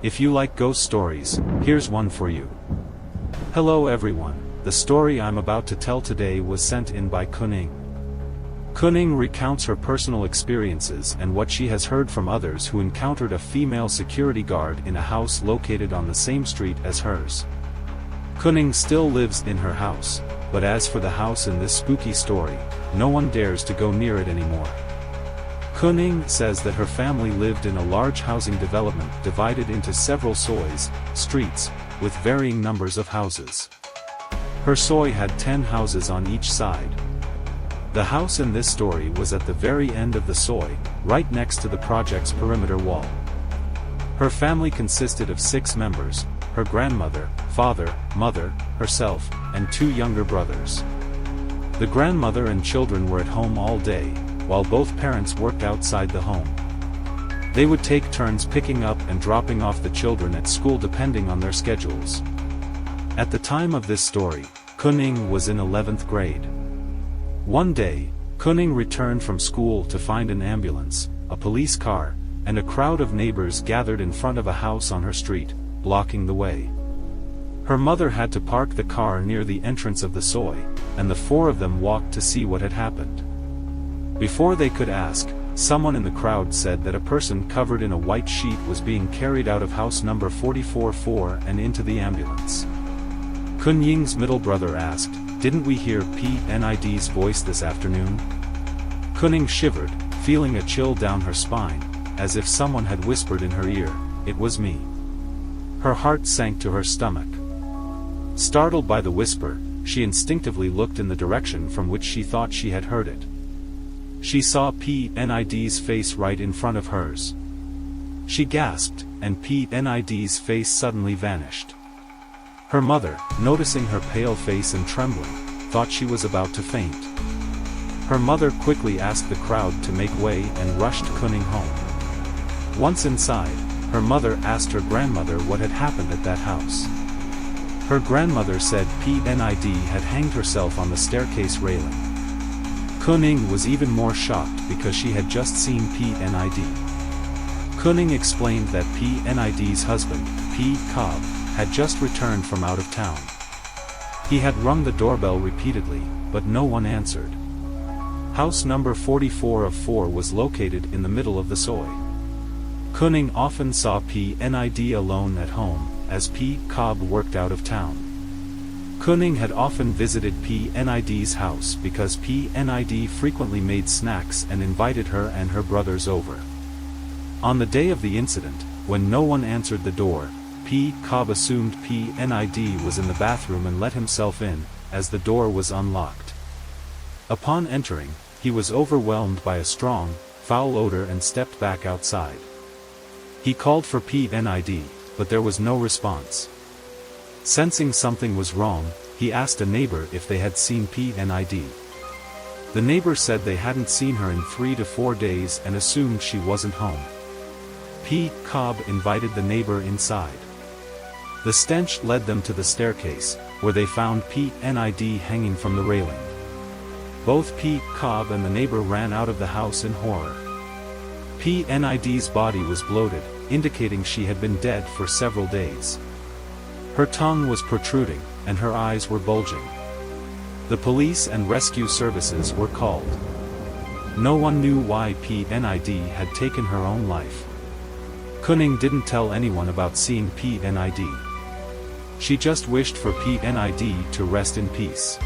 If you like ghost stories, here's one for you. Hello everyone, the story I'm about to tell today was sent in by Kuning. Kuning recounts her personal experiences and what she has heard from others who encountered a female security guard in a house located on the same street as hers. Kuning still lives in her house, but as for the house in this spooky story, no one dares to go near it anymore. Kuning says that her family lived in a large housing development divided into several streets, with varying numbers of houses. Her soi had 10 houses on each side. The house in this story was at the very end of the soi, right next to the project's perimeter wall. Her family consisted of 6 members, her grandmother, father, mother, herself, and 2 younger brothers. The grandmother and children were at home all day, while both parents worked outside the home. They would take turns picking up and dropping off the children at school depending on their schedules. At the time of this story, Kuning was in 11th grade. One day, Kuning returned from school to find an ambulance, a police car, and a crowd of neighbors gathered in front of a house on her street, blocking the way. Her mother had to park the car near the entrance of the soi, and the 4 of them walked to see what had happened. Before they could ask, someone in the crowd said that a person covered in a white sheet was being carried out of house number 44-4 and into the ambulance. Kunying's middle brother asked, "Didn't we hear P Nid's voice this afternoon?" Kuning shivered, feeling a chill down her spine, as if someone had whispered in her ear, "It was me." Her heart sank to her stomach. Startled by the whisper, she instinctively looked in the direction from which she thought she had heard it. She saw P Nid's face right in front of hers. She gasped, and P Nid's face suddenly vanished. Her mother, noticing her pale face and trembling, thought she was about to faint. Her mother quickly asked the crowd to make way and rushed Kuning home. Once inside, her mother asked her grandmother what had happened at that house. Her grandmother said P Nid had hanged herself on the staircase railing. Kuning was even more shocked because she had just seen P Nid. Kuning explained that P Nid's husband, P Cobb, had just returned from out of town. He had rung the doorbell repeatedly, but no one answered. House number 44 of 4 was located in the middle of the soi. Kuning often saw P Nid alone at home, as P Cobb worked out of town. Kuning had often visited P Nid's house because P Nid frequently made snacks and invited her and her brothers over. On the day of the incident, when no one answered the door, P Cobb assumed P Nid was in the bathroom and let himself in, as the door was unlocked. Upon entering, he was overwhelmed by a strong, foul odor and stepped back outside. He called for P Nid, but there was no response. Sensing something was wrong, he asked a neighbor if they had seen P Nid. The neighbor said they hadn't seen her in 3 to 4 days and assumed she wasn't home. P Cobb invited the neighbor inside. The stench led them to the staircase, where they found P Nid hanging from the railing. Both P Cobb and the neighbor ran out of the house in horror. P Nid's body was bloated, indicating she had been dead for several days. Her tongue was protruding, and her eyes were bulging. The police and rescue services were called. No one knew why P Nid had taken her own life. Kuning didn't tell anyone about seeing P Nid. She just wished for P Nid to rest in peace.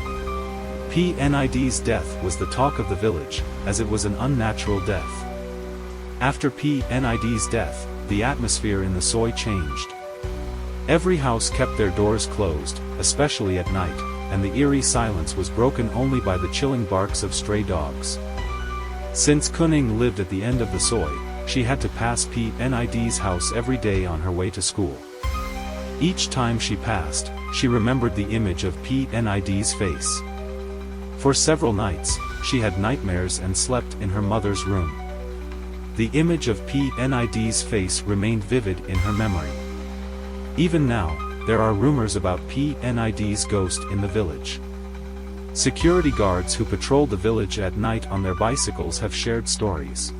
P Nid's death was the talk of the village, as it was an unnatural death. After P Nid's death, the atmosphere in the soi changed. Every house kept their doors closed, especially at night, and the eerie silence was broken only by the chilling barks of stray dogs. Since Kuning lived at the end of the soi, she had to pass P Nid's house every day on her way to school. Each time she passed, she remembered the image of P Nid's face. For several nights, she had nightmares and slept in her mother's room. The image of P Nid's face remained vivid in her memory. Even now, there are rumors about P Nid's ghost in the village. Security guards who patrol the village at night on their bicycles have shared stories.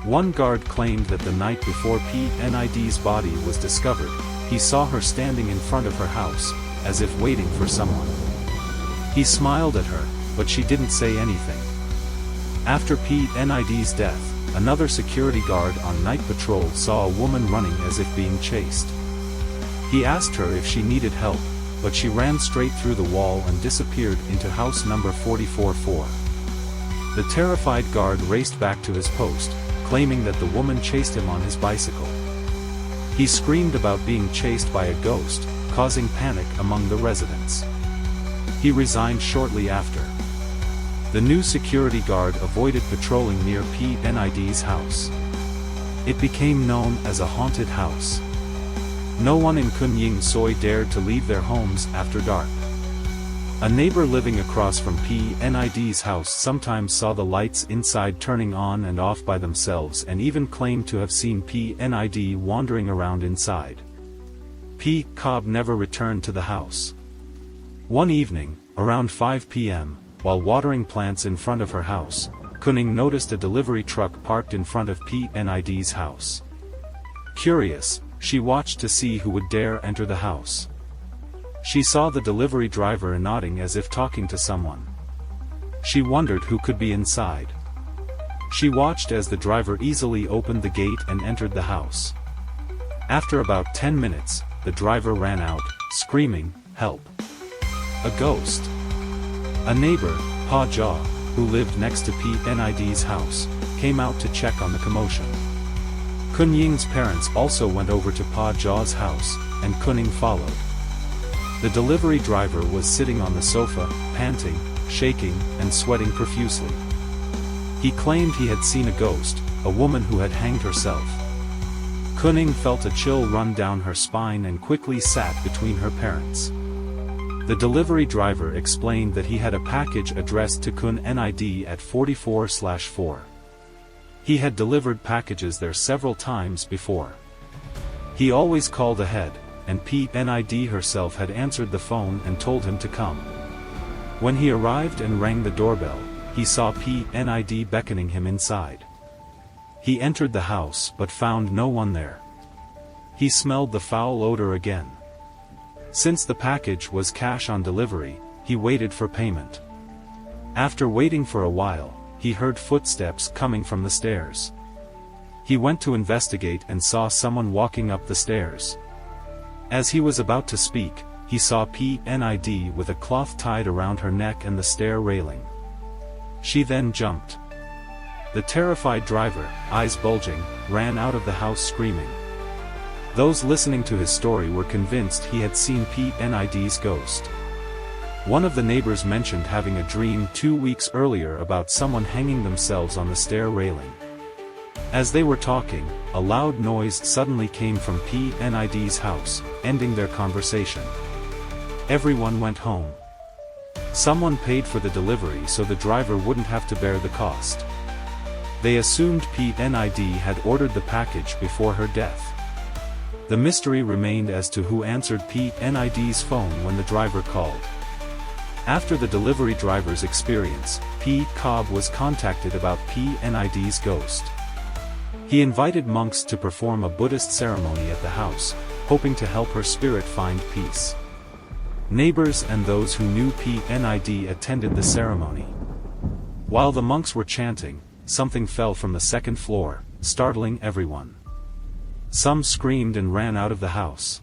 One guard claimed that the night before P Nid's body was discovered, he saw her standing in front of her house, as if waiting for someone. He smiled at her, but she didn't say anything. After P Nid's death, another security guard on night patrol saw a woman running as if being chased. He asked her if she needed help, but she ran straight through the wall and disappeared into house number 444. The terrified guard raced back to his post, claiming that the woman chased him on his bicycle. He screamed about being chased by a ghost, causing panic among the residents. He resigned shortly after. The new security guard avoided patrolling near P Nid's house. It became known as a haunted house. No one in Kunying Soi dared to leave their homes after dark. A neighbor living across from P Nid's house sometimes saw the lights inside turning on and off by themselves and even claimed to have seen P Nid wandering around inside. P Cobb never returned to the house. One evening, around 5 p.m., while watering plants in front of her house, Kuning noticed a delivery truck parked in front of P Nid's house. Curious, she watched to see who would dare enter the house. She saw the delivery driver nodding as if talking to someone. She wondered who could be inside. She watched as the driver easily opened the gate and entered the house. After about 10 minutes, the driver ran out, screaming, "Help! A ghost!" A neighbor, Pa Jaw, who lived next to P Nid's house, came out to check on the commotion. Kunying's parents also went over to Pa Jaw's house, and Kuning followed. The delivery driver was sitting on the sofa, panting, shaking, and sweating profusely. He claimed he had seen a ghost, a woman who had hanged herself. Kuning felt a chill run down her spine and quickly sat between her parents. The delivery driver explained that he had a package addressed to Kun Nid at 44/4. He had delivered packages there several times before. He always called ahead, and P Nid herself had answered the phone and told him to come. When he arrived and rang the doorbell, he saw P Nid beckoning him inside. He entered the house but found no one there. He smelled the foul odor again. Since the package was cash on delivery, he waited for payment. After waiting for a while, he heard footsteps coming from the stairs. He went to investigate and saw someone walking up the stairs. As he was about to speak, he saw P Nid with a cloth tied around her neck and the stair railing. She then jumped. The terrified driver, eyes bulging, ran out of the house screaming. Those listening to his story were convinced he had seen P Nid's ghost. One of the neighbors mentioned having a dream 2 weeks earlier about someone hanging themselves on the stair railing. As they were talking, a loud noise suddenly came from P Nid's house, ending their conversation. Everyone went home. Someone paid for the delivery so the driver wouldn't have to bear the cost. They assumed P Nid had ordered the package before her death. The mystery remained as to who answered P Nid's phone when the driver called. After the delivery driver's experience, P Cobb was contacted about P Nid's ghost. He invited monks to perform a Buddhist ceremony at the house, hoping to help her spirit find peace. Neighbors and those who knew P Nid attended the ceremony. While the monks were chanting, something fell from the second floor, startling everyone. Some screamed and ran out of the house.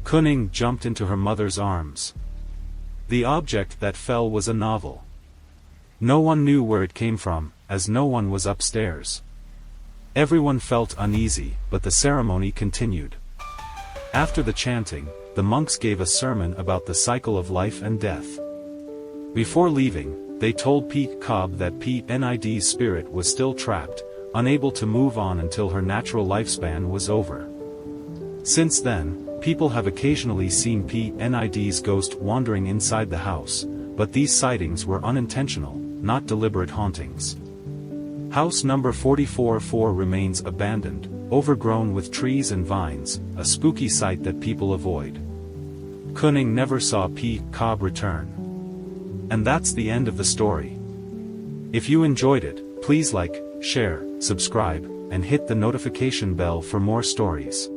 Kuning jumped into her mother's arms. The object that fell was a novel. No one knew where it came from, as no one was upstairs. Everyone felt uneasy, but the ceremony continued. After the chanting, the monks gave a sermon about the cycle of life and death. Before leaving, they told P Cobb that P Nid's spirit was still trapped, unable to move on until her natural lifespan was over. Since then, people have occasionally seen P Nid's ghost wandering inside the house, but these sightings were unintentional, not deliberate hauntings. House number 444 remains abandoned, overgrown with trees and vines, a spooky sight that people avoid. Kuning never saw P Cobb return. And that's the end of the story. If you enjoyed it, please like, share, subscribe, and hit the notification bell for more stories.